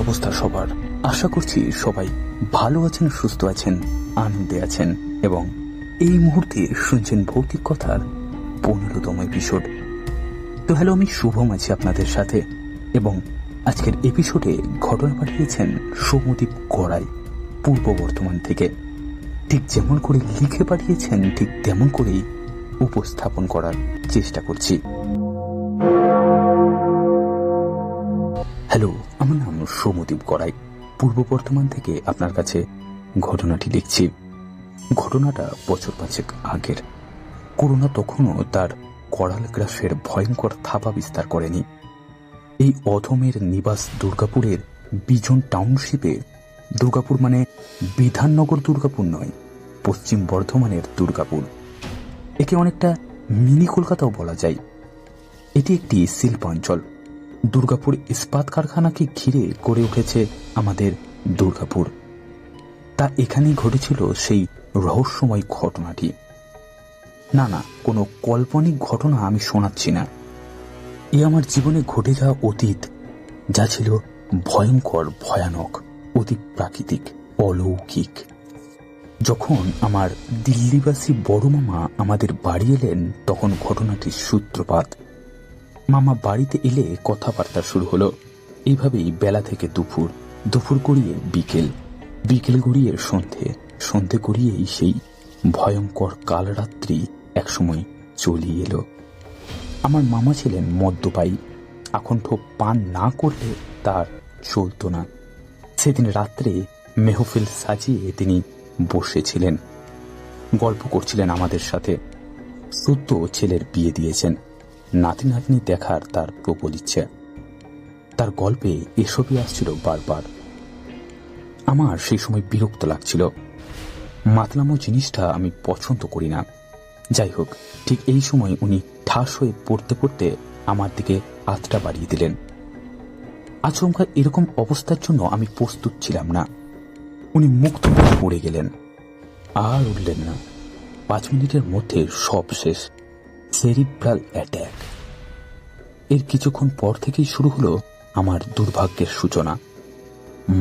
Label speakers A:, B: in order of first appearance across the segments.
A: অবস্থা সবার? আশা করছি সবাই ভালো আছেন, সুস্থ আছেন, আনন্দে আছেন এবং এই মুহূর্তে শুনছেন ভৌতিক কথার 15তম এপিসোড। তো হ্যালো, আমি শুভম আছি আপনাদের সাথে এবং আজকের এপিসোডে ঘটনা পাঠিয়েছেন সৌম্যদীপ গড়াই, পূর্ব বর্ধমান থেকে। ঠিক যেমন করে লিখে পাঠিয়েছেন ঠিক তেমন করেই উপস্থাপন করার চেষ্টা করছি। হ্যালো, আমার নাম সৌম্যদীপ গড়াই, পূর্ব বর্ধমান থেকে আপনার কাছে ঘটনাটি লিখছি। ঘটনাটা বছর 5 আগের। করোনা তখনও তার করাল গ্রাসের ভয়ঙ্কর থাবা বিস্তার করেনি। এই অধমের নিবাস দুর্গাপুরের বিজন টাউনশিপে। দুর্গাপুর মানে বিধাননগর দুর্গাপুর নয়, পশ্চিম বর্ধমানের দুর্গাপুর। একে অনেকটা মিনি কলকাতাও বলা যায়। এটি একটি শিল্পাঞ্চল। দুর্গাপুর ইস্পাত কারখানাকে ঘিরে গড়ে উঠেছে আমাদের দুর্গাপুর। তা এখানেই ঘটেছিল সেই রহস্যময় ঘটনাটি। না, কোনো কাল্পনিক ঘটনা আমি শোনাচ্ছি না। এ আমার জীবনে ঘটে যাওয়া অতীত, যা ছিল ভয়ঙ্কর, ভয়ানক, অতি প্রাকৃতিক, অলৌকিক। যখন আমার দিল্লিবাসী বড় মামা আমাদের বাড়ি এলেন, তখন ঘটনাটির সূত্রপাত। মামা বাড়িতে এলে কথাবার্তা শুরু হলো। এইভাবেই বেলা থেকে দুপুর, দুপুর গড়িয়ে বিকেল, বিকেল গড়িয়ে সন্ধে, সন্ধে গড়িয়েই সেই ভয়ঙ্কর কালরাত্রি একসময় চলিয়ে এলো। আমার মামা ছিলেন মদ্যপায়ী। আকণ্ঠ পান না করলে তার চলত না। সেদিন রাত্রে মেহফিল সাজিয়ে তিনি বসেছিলেন, গল্প করছিলেন আমাদের সাথে। সদ্য ছেলের বিয়ে দিয়েছেন, নাতি নাতনি দেখার তার প্রবল ইচ্ছে। তার গল্পে এসবই আসছিল বারবার। আমার সেই সময় বিরক্ত লাগছিল। মাতলামো জিনিসটা আমি পছন্দ করি না। যাই হোক, ঠিক এই সময় উনি ঠাস হয়ে পড়তে পড়তে আমার দিকে হাতটা বাড়িয়ে দিলেন। আচমকা এরকম অবস্থার জন্য আমি প্রস্তুত ছিলাম না। উনি মুখ থুবড়ে পড়ে গেলেন, আর উঠলেন না। 5 মিনিটের মধ্যে সব শেষ, সেরিব্রাল অ্যাট্যাক। এর কিছুক্ষণ পর থেকেই শুরু হলো আমার দুর্ভাগ্যের সূচনা।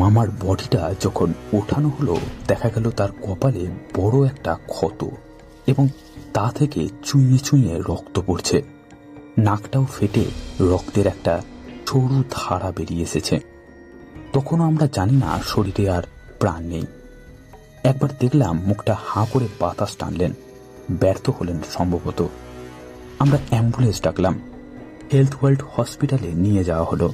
A: মামার বডিটা যখন ওঠানো হলো, দেখা গেল তার কপালে বড় একটা ক্ষত এবং তা থেকে চুইয়ে চুইয়ে রক্ত পড়ছে। নাকটাও ফেটে রক্তের একটা সরু ধারা বেরিয়ে এসেছে। তখনও আমরা জানি না শরীরে আর প্রাণ নেই। একবার দেখলাম মুখটা হাঁ করে বাতাস টানলেন, ব্যর্থ হলেন সম্ভবত। আমরা অ্যাম্বুলেন্স ডাকলাম, হেলথ ওয়ার্ল্ড হসপিটালে নিয়ে যাওয়া হলো।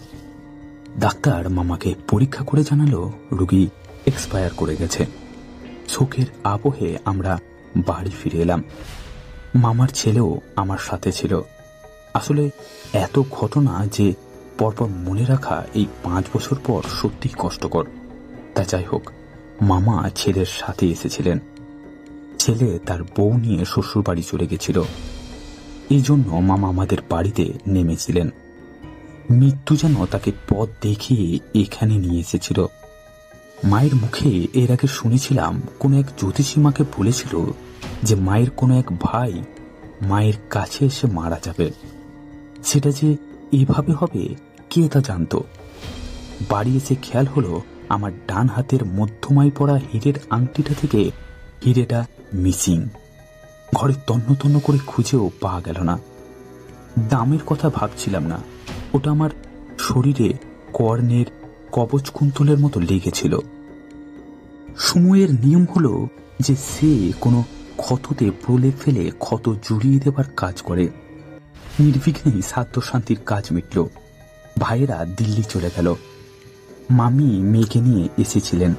A: ডাক্তার মামাকে পরীক্ষা করে জানালো রোগী এক্সপায়ার করে গেছে। শোকের আবহে আমরা বাড়ি ফিরে এলাম। মামার ছেলেও আমার সাথে ছিল। আসলে এত ঘটনা যে পরপর মনে রাখা এই 5 বছর পর সত্যি কষ্টকর। তা যাই হোক, মামা ছেলের সাথে এসেছিলেন। ছেলে তার বউ নিয়ে শ্বশুর বাড়ি চলে গেছিল। এই জন্য মামা আমাদের বাড়িতে নেমেছিলেন। মৃত্যু যেন তাকে পথ দেখিয়ে এখানে নিয়ে এসেছিল। মায়ের মুখে এর আগে শুনেছিলাম কোন এক জ্যোতিষী মাকে বলেছিল যে মায়ের কোনো এক ভাই মায়ের কাছে এসে মারা যাবে। সেটা যে এভাবে হবে কে তা জানত। বাড়ি এসে খেয়াল হলো আমার ডান হাতের মধ্যমায় পড়া হীরের আংটিটা থেকে হীরেটা মিসিং। ঘরে তন্ন তন্ন করে খুঁজেও পাওয়া গেল না। দামের কথা ভাবছিলাম না, ওটা আমার শরীরে কর্ণের কবচ কুন্তলের মতো লেগেছিল। সময়ের নিয়ম হলো যে সে কোনো ক্ষততে প্রলেপ ফেলে ক্ষত জুড়িয়ে দেবার কাজ করে। নির্বিঘ্নেই সাধ্য শান্তির কাজ মিটল। ভাইয়েরা দিল্লি চলে গেল। মামি মেয়েকে নিয়ে এসেছিলেন।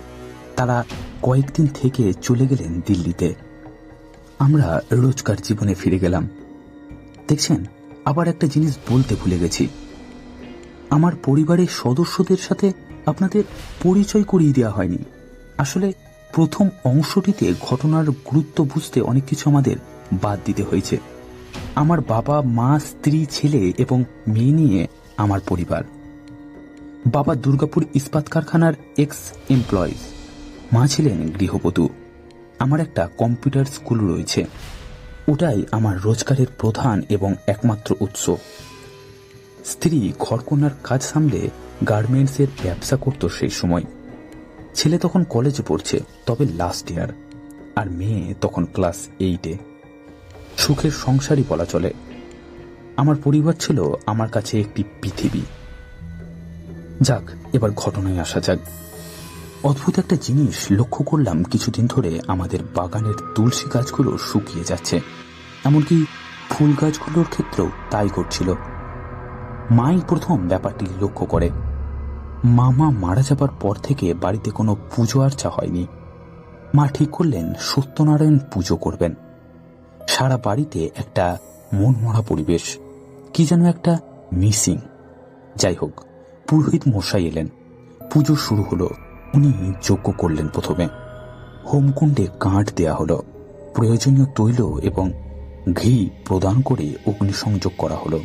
A: তারা কয়েকদিন থেকে চলে গেলেন দিল্লিতে। আমরা রোজকার জীবনে ফিরে গেলাম। দেখছেন, আবার একটা জিনিস বলতে ভুলে গেছি। আমার পরিবারের সদস্যদের সাথে আপনাদের পরিচয় করিয়ে দেওয়া হয়নি। আসলে প্রথম অংশটিতে ঘটনার গুরুত্ব বুঝতে অনেক কিছু আমাদের বাদ দিতে হয়েছে। আমার বাবা, মা, স্ত্রী, ছেলে এবং মেয়ে নিয়ে আমার পরিবার। বাবা দুর্গাপুর ইস্পাত কারখানার এক্স এমপ্লয়িজ, মা ছিলেন গৃহবধূ। আমার একটা কম্পিউটার স্কুল রয়েছে, ওটাই আমার রোজগারের প্রধান এবং একমাত্র উৎস। স্ত্রী ঘরকন্যার কাজ সামলে গার্মেন্টসের ব্যবসা করত সেই সময়। ছেলে তখন কলেজে পড়ছে, তবে লাস্ট ইয়ার, আর মেয়ে তখন ক্লাস 8-এ। সুখের সংসারই বলা চলে। আমার পরিবার ছিল আমার কাছে একটি পৃথিবী। যাক, এবার ঘটনায় আসা যাক। অদ্ভুত একটা জিনিস লক্ষ্য করলাম, কিছুদিন ধরে আমাদের বাগানের তুলসী গাছগুলো শুকিয়ে যাচ্ছে, এমনকি ফুল গাছগুলোর ক্ষেত্রেও তাই ঘটছিল। মাই প্রথম ব্যাপারটি লক্ষ্য করে। মামা মারা যাবার পর থেকে বাড়িতে কোনো পুজো আর্চা হয়নি। মা ঠিক করলেন সত্যনারায়ণ পুজো করবেন। সারা বাড়িতে একটা মনমরা পরিবেশ, কি যেন একটা মিসিং। যাই হোক, পুরোহিত মশাই এলেন, পুজো শুরু হলো। উনি যজ্ঞ করলেন। প্রথমে হোমকুণ্ডে কাঠ দেয়া হলো, প্রয়োজনীয় তৈল এবং ঘি প্রদান করে অগ্নিসংযোগ করা হলো।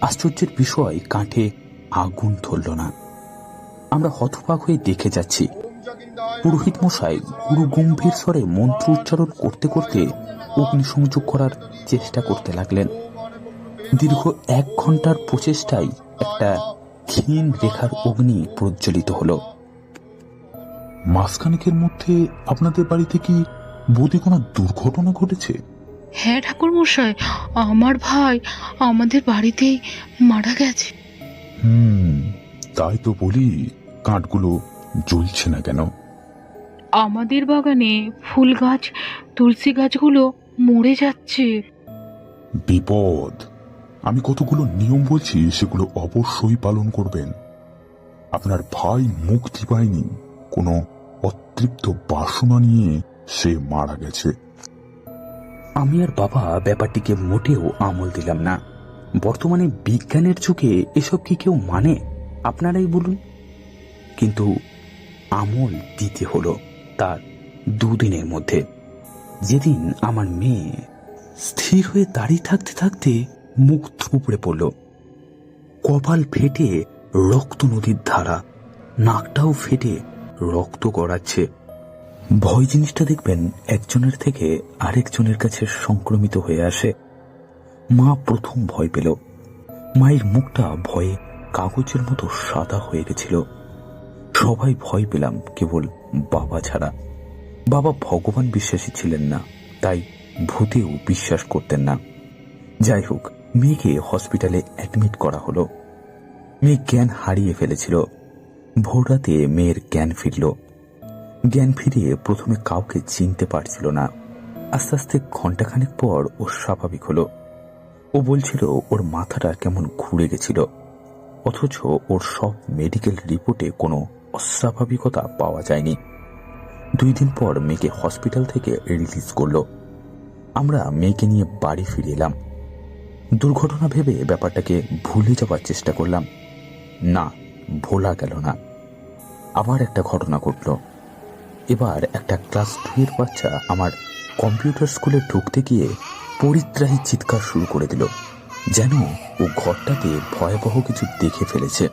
A: আশ্চর্যের বিষয়, কাঠে আগুন ধরল না। আমরা হতবাক হয়ে দেখে যাচ্ছি। পুরোহিত মশাই গুরু গম্ভীর স্বরে মন্ত্র উচ্চারণ করতে করতে অগ্নিসংযোগ করার চেষ্টা করতে লাগলেন। দীর্ঘ 1 ঘন্টার প্রচেষ্টায় একটা ক্ষীণ রেখার অগ্নি প্রজ্বলিত হলো।
B: মাসখানেকের মধ্যে আপনাদের বাড়িতে কি বৌদি কোনো দুর্ঘটনা ঘটেছে?
C: হ্যাঁ ঠাকুর মশাই, আমার ভাই আমাদের বাড়িতেই মারা গেছে।
B: তাই তো বলি, কাঠগুলো জ্বলছে না কেন?
C: আমাদের বাগানে ফুল গাছ, তুলসী গাছগুলো মরে যাচ্ছে।
B: বিপদ। আমি কতগুলো নিয়ম বলছি, সেগুলো অবশ্যই পালন করবেন। আপনার ভাই মুক্তি পায়নি, কোনো অতৃপ্ত বাসনা নিয়ে সে মারা গেছে।
A: আমি আর বাবা ব্যাপারটিকে মোটেও আমল দিলাম না। বর্তমানে বিজ্ঞানের যুগে এসব কি কেউ মানে? আপনারাই বলুন। কিন্তু আমল দিতে হলো তার 2 দিনের মধ্যে। যেদিন আমার মেয়ে স্থির হয়ে দাঁড়িয়ে থাকতে থাকতে মুখ থুবড়ে পড়ল, কপাল ফেটে রক্ত নদীর ধারা, নাকটাও ফেটে রক্ত গড়াচ্ছে। ভয় জিনিসটা দেখবেন একজনের থেকে আরেকজনের কাছে সংক্রমিত হয়ে আসে। মা প্রথম ভয় পেল। মায়ের মুখটা ভয়ে কাগজের মতো সাদা হয়ে গেছিল। সবাই ভয় পেলাম, কেবল বাবা ছাড়া। বাবা ভগবান বিশ্বাসী ছিলেন না, তাই ভূতেও বিশ্বাস করতেন না। যাই হোক, মেয়েকে হসপিটালে অ্যাডমিট করা হলো। মেয়ে জ্ঞান হারিয়ে ফেলেছিল। ভোররাতে মেয়ের জ্ঞান ফিরল। জ্ঞান ফিরিয়ে প্রথমে কাউকে চিনতে পারছিল না। আস্তে আস্তে ঘন্টাখানেক পর ও স্বাভাবিক হলো। ও বলছিল ওর মাথাটা কেমন ঘুরে গেছিল, অথচ ওর সব মেডিকেল রিপোর্টে কোনো অস্বাভাবিকতা পাওয়া যায়নি। 2 দিন পর মেয়েকে হসপিটাল থেকে রিলিজ করলো। আমরা মেয়েকে নিয়ে বাড়ি ফিরে এলাম। দুর্ঘটনা ভেবে ব্যাপারটাকে ভুলে যাবার চেষ্টা করলাম। না, ভোলা গেল না। আবার একটা ঘটনা ঘটল। এবার একটা ক্লাস 2 এর বাচ্চা আমার কম্পিউটার স্কুলে ঢুকতে গিয়ে পরিত্রাহী চিৎকার শুরু করে দিল, যেন ও ঘরটাতে ভয়াবহ কিছু দেখে ফেলেছে।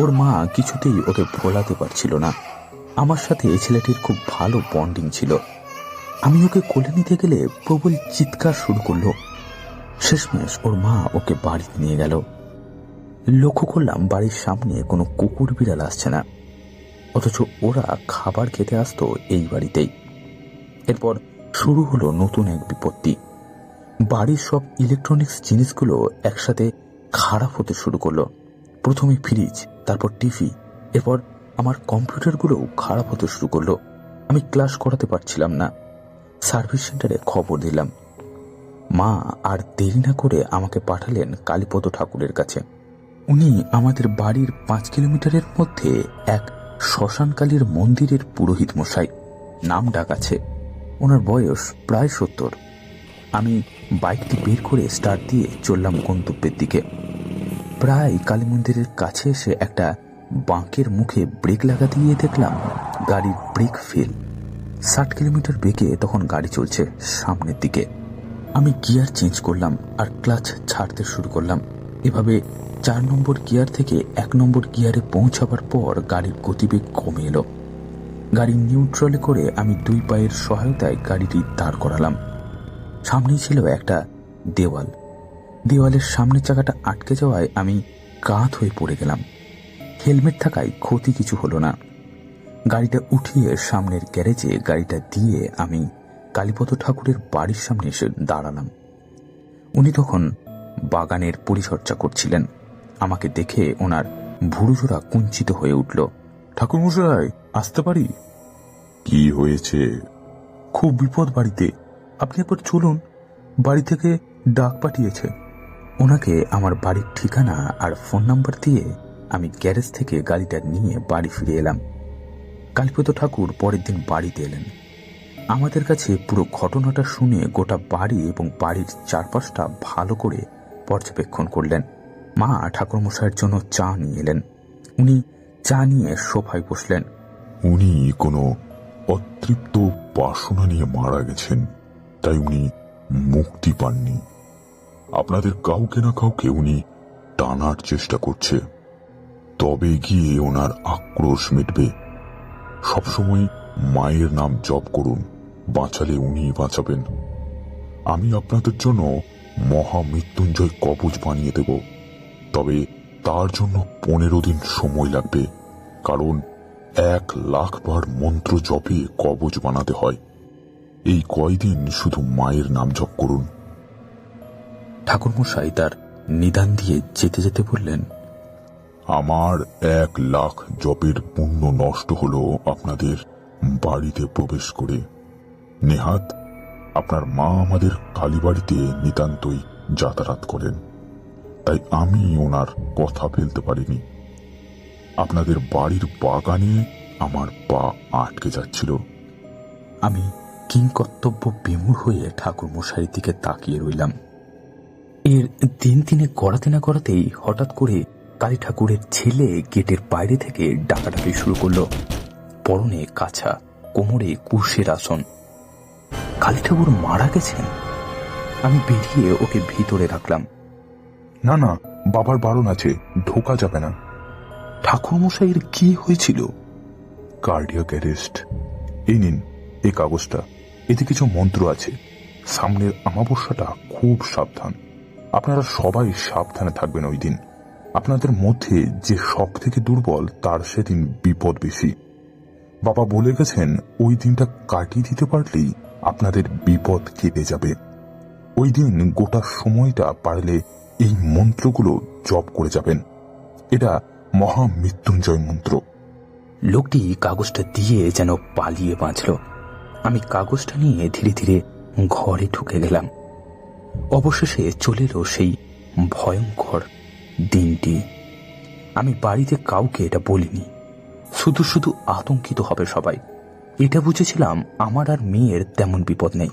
A: ওর মা কিছুতেই ওকে ভোলাতে পারছিল না। আমার সাথে এই ছেলেটির খুব ভালো বন্ডিং ছিল। আমি ওকে কোলে নিতে গেলে প্রবল চিৎকার শুরু করলো। শেষমেশ ওর মা ওকে বাড়িতে নিয়ে গেল। লক্ষ্য করলাম বাড়ির সামনে কোনো কুকুর বিড়াল আসছে না, অথচ ওরা খাবার খেতে আসতো এই বাড়িতেই। এরপর শুরু হলো নতুন এক বিপত্তি। বাড়ির সব ইলেকট্রনিক্স জিনিসগুলো একসাথে খারাপ হতে শুরু করলো। প্রথমে ফ্রিজ, তারপর টিভি, এরপর আমার কম্পিউটারগুলোও খারাপ হতে শুরু করলো। আমি ক্লাস করাতে পারছিলাম না। সার্ভিস সেন্টারে খবর দিলাম। মা আর দেরি না করে আমাকে পাঠালেন কালীপদ ঠাকুরের কাছে। উনি আমাদের বাড়ির 5 কিলোমিটারের মধ্যে এক শ্মশানকালীর মন্দিরের পুরোহিত মশাই। নাম ডাক আছে। ওনার বয়স প্রায় 70। আমি বাইকটি বের করে স্টার্ট দিয়ে চললাম গন্তব্যের দিকে। প্রায় কালী মন্দিরের কাছে এসে একটা বাঁকের মুখে ব্রেক লাগাতে গিয়ে দেখলাম গাড়ির ব্রেক ফেল। 60 কিলোমিটার বেগে তখন গাড়ি চলছে সামনের দিকে। আমি গিয়ার চেঞ্জ করলাম আর ক্লাচ ছাড়তে শুরু করলাম। এভাবে 4 নম্বর গিয়ার থেকে 1 নম্বর গিয়ারে পৌঁছাবার পর গাড়ির গতিবেগ কমে এলো। গাড়ি নিউট্রালে করে আমি 2 পায়ের সহায়তায় গাড়িটি দাঁড় করালাম। সামনেই ছিল একটা দেওয়াল। দেওয়ালের সামনের চাকাটা আটকে যাওয়ায় আমি কাত হয়ে পড়ে গেলাম। হেলমেট থাকায় ক্ষতি কিছু হলো না। গাড়িটা উঠিয়ে সামনের গ্যারেজে গাড়িটা দিয়ে আমি কালীপদ ঠাকুরের বাড়ির সামনে এসে দাঁড়ালাম। উনি তখন বাগানের পরিচর্যা করছিলেন। আমাকে দেখে ওনার ভুরুজোড়া কুঞ্চিত হয়ে উঠল। ঠাকুরমশাই, আসতে পারি?
B: কি হয়েছে?
A: খুব বিপদ বাড়িতে, আপনি একবার চলুন, বাড়ি থেকে ডাক পাঠিয়েছে। ওনাকে আমার বাড়ির ঠিকানা আর ফোন নাম্বার দিয়ে আমি গ্যারেজ থেকে গাড়িটা নিয়ে বাড়ি ফিরে এলাম। কালীপদ ঠাকুর পরের দিন বাড়িতে এলেন। আমাদের কাছে পুরো ঘটনাটা শুনে গোটা বাড়ি এবং বাড়ির চারপাশটা ভালো করে পর্যবেক্ষণ করলেন। মা ঠাকুরমশাইয়ের জন্য চা নিয়ে এলেন। উনি চা নিয়ে সোফায় বসলেন।
B: উনি কোনো অতৃপ্ত বাসনা নিয়ে মারা গেছেন, তাই উনি মুক্তি পাননি। আপনাদের কাউকে না কাউকে উনি টানার চেষ্টা করছে, তবে গিয়ে ওনার আক্রোশ মিটবে। সবসময় মায়ের নাম জপ করুন, বাঁচালে উনি বাঁচাবেন। আমি আপনাদের জন্য মহামৃত্যুঞ্জয় কবচ বানিয়ে দেব, তবে তার জন্য 15 দিন সময় লাগবে, কারণ 1,00,000 বার মন্ত্র জপে কবচ বানাতে হয়। এই কয়দিন শুধু মায়ের নাম জপ করুন।
A: ঠাকুরমশাই তার নিদান দিয়ে যেতে যেতে বললেন,
B: আমার 1,00,000 জপের পুণ্য নষ্ট হলো আপনাদের বাড়িতে প্রবেশ করে। নেহাত আপনার মা আমাদের কালীবাড়িতে নিতান্তই যাতায়াত করেন, তাই আমি ওনার কথা ফেলতে পারিনি। আপনাদের বাড়ির বাগানে আমার পা আটকে যাচ্ছিল।
A: আমি কিংকর্তব্য বিমূঢ় হয়ে ঠাকুরমশাইয়ের দিকে তাকিয়ে রইলাম। এর দিন দিনে গড়াতে না গড়াতেই হঠাৎ করে কালী ঠাকুরের ছেলে গেটের বাইরে থেকে ডাকাডাকি শুরু করলো। পরনে কাছা, কোমরে কুর্সের আসন। কালী ঠাকুর মারা গেছেন? আমি বেরিয়ে ওকে ভিতরে রাখলাম।
B: না না, বাবার বারণ আছে, ঢোকা যাবে না।
A: ঠাকুরমশাইয়ের কি হয়েছিল?
B: Cardiac arrest. এই নিন এই কাগজটা, এতে কিছু মন্ত্র আছে। সামনের অমাবস্যাটা খুব সাবধান। আপনারা সবাই সাবধানে থাকবেন ওই দিন। আপনাদের মধ্যে যে সব থেকে দুর্বল তার সেদিন বিপদ বেশি। বাবা বলে গেছেন ওই দিনটা কাটিয়ে দিতে পারলেই আপনাদের বিপদ কেটে যাবে। ওই দিন গোটা সময়টা পারলে এই মন্ত্রগুলো জপ করে যাবেন। এটা মহামৃত্যুঞ্জয় মন্ত্র।
A: লোকটি কাগজটা দিয়ে যেন পালিয়ে বাঁচল। আমি কাগজটা নিয়ে ধীরে ধীরে ঘরে ঢুকে গেলাম। অবশেষে চলে এলো সেই ভয়ঙ্কর দিনটি। আমি বাড়িতে কাউকে এটা বলিনি। শুধু শুধু আতঙ্কিত হবে সবাই, এটা বুঝেছিলাম। আমার আর মেয়ের তেমন বিপদ নেই।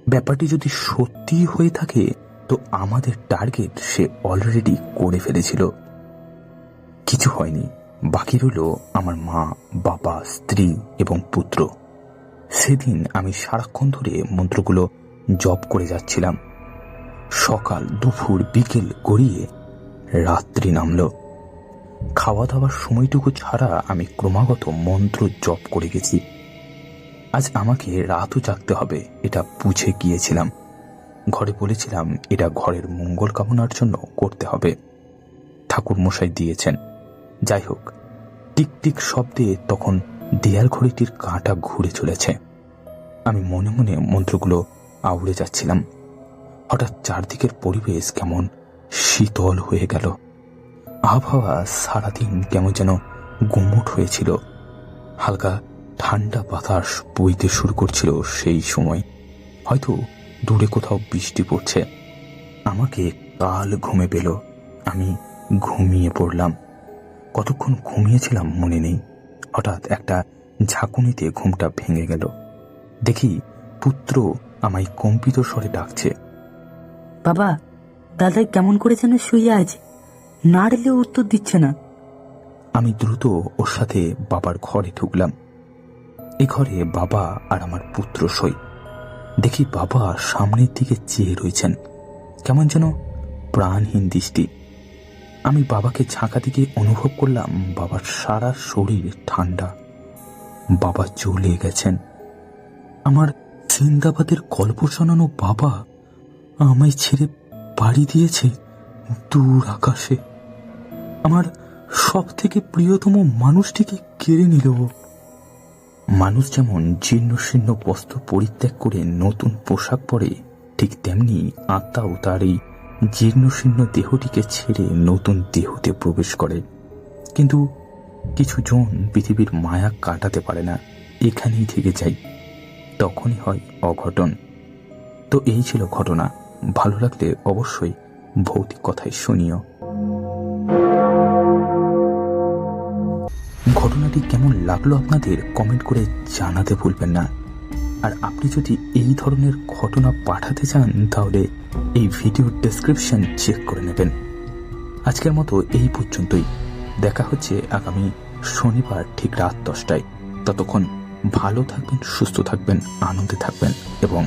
A: ব্যাপারটি যদি সত্যি হয়ে থাকে তো আমাদের টার্গেট সে অলরেডি করে ফেলেছিল। কিছু হয়নি, বাকি রইল আমার মা, বাবা, স্ত্রী এবং পুত্র। সেদিন আমি সারাক্ষণ ধরে মন্ত্রগুলো জপ করে যাচ্ছিলাম। সকাল, দুপুর, বিকেল গড়িয়ে রাত্রি নামল। খাওয়া দাওয়ার সময়টুকু ছাড়া আমি ক্রমাগত মন্ত্র জপ করে গেছি। আজ আমাকে রাতও জাগতে হবে এটা বুঝে গিয়েছিলাম। ঘরে বলেছিলাম এটা ঘরের মঙ্গল কামনার জন্য করতে হবে। ঠাকুর মশাই দিয়েছেন। যাই হোক, টিকটিক শব্দে তখন দেয়াল ঘড়িটির কাঁটা ঘুরে চলেছে। আমি মনে মনে মন্ত্রগুলো আউড়ে যাচ্ছিলাম। হঠাৎ চারদিকের পরিবেশ কেমন শীতল হয়ে গেল। আবহাওয়া সারাদিন কেমন যেন গুমোট হয়েছিল। হালকা ঠান্ডা বাতাস বইতে শুরু করছিল সেই সময়। হয়তো দূরে কোথাও বৃষ্টি পড়ছে। আমাকে কাল ঘুমে পেল। আমি ঘুমিয়ে পড়লাম। কতক্ষণ ঘুমিয়েছিলাম মনে নেই। হঠাৎ একটা ঝাঁকুনিতে ঘুমটা ভেঙে গেল। দেখি পুত্র আমায় কম্পিত স্বরে ডাকছে,
D: বাবা, দাদাই কেমন করে যেন শুয়ে আছে, নাড়লেও উত্তর দিচ্ছে না।
A: আমি দ্রুত ওর সাথে বাবার ঘরে ঢুকলাম। এ ঘরে বাবা আর আমার পুত্র শোয়। দেখি বাবা সামনের দিকে চেয়ে রয়েছেন, কেমন যেন প্রাণহীন দৃষ্টি। আমি বাবাকে ঝাঁকা দিকে অনুভব করলাম বাবার সারা শরীর ঠান্ডা। বাবা চলে গেছেন। আমার জিন্দাবাদের গল্প শোনানো বাবা আমায় ছেড়ে বাড়ি দিয়েছে দূর আকাশে। আমার সব থেকে প্রিয়তম মানুষটিকে কেড়ে নিল। মানুষ যেমন জীর্ণ শীর্ণ বস্ত্র পরিত্যাগ করে নতুন পোশাক পরে, ঠিক তেমনি আত্মাও তার এই জীর্ণ শীর্ণ দেহটিকে ছেড়ে নতুন দেহতে প্রবেশ করে। কিন্তু কিছু জন পৃথিবীর মায়া কাটাতে পারে না, এখানেই থেকে যায়, তখনই হয় অঘটন। তো এই ছিল ঘটনা। ভালো লাগলে অবশ্যই ভৌতিক কথাই শুনিও। ঘটনাটি কেমন লাগলো আপনাদের কমেন্ট করে জানাতে ভুলবেন না। আর আপনি যদি এই ধরনের ঘটনা পাঠাতে চান তাহলে এই ভিডিওর ডেসক্রিপশন চেক করে নেবেন। আজকের মতো এই পর্যন্তই। দেখা হচ্ছে আগামী শনিবার ঠিক রাত 10টায়। ততক্ষণ ভালো থাকবেন, সুস্থ থাকবেন, আনন্দে থাকবেন এবং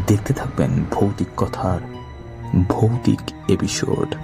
A: দেখতে থাকবেন ভৌতিক কথার ভৌতিক এপিসোড।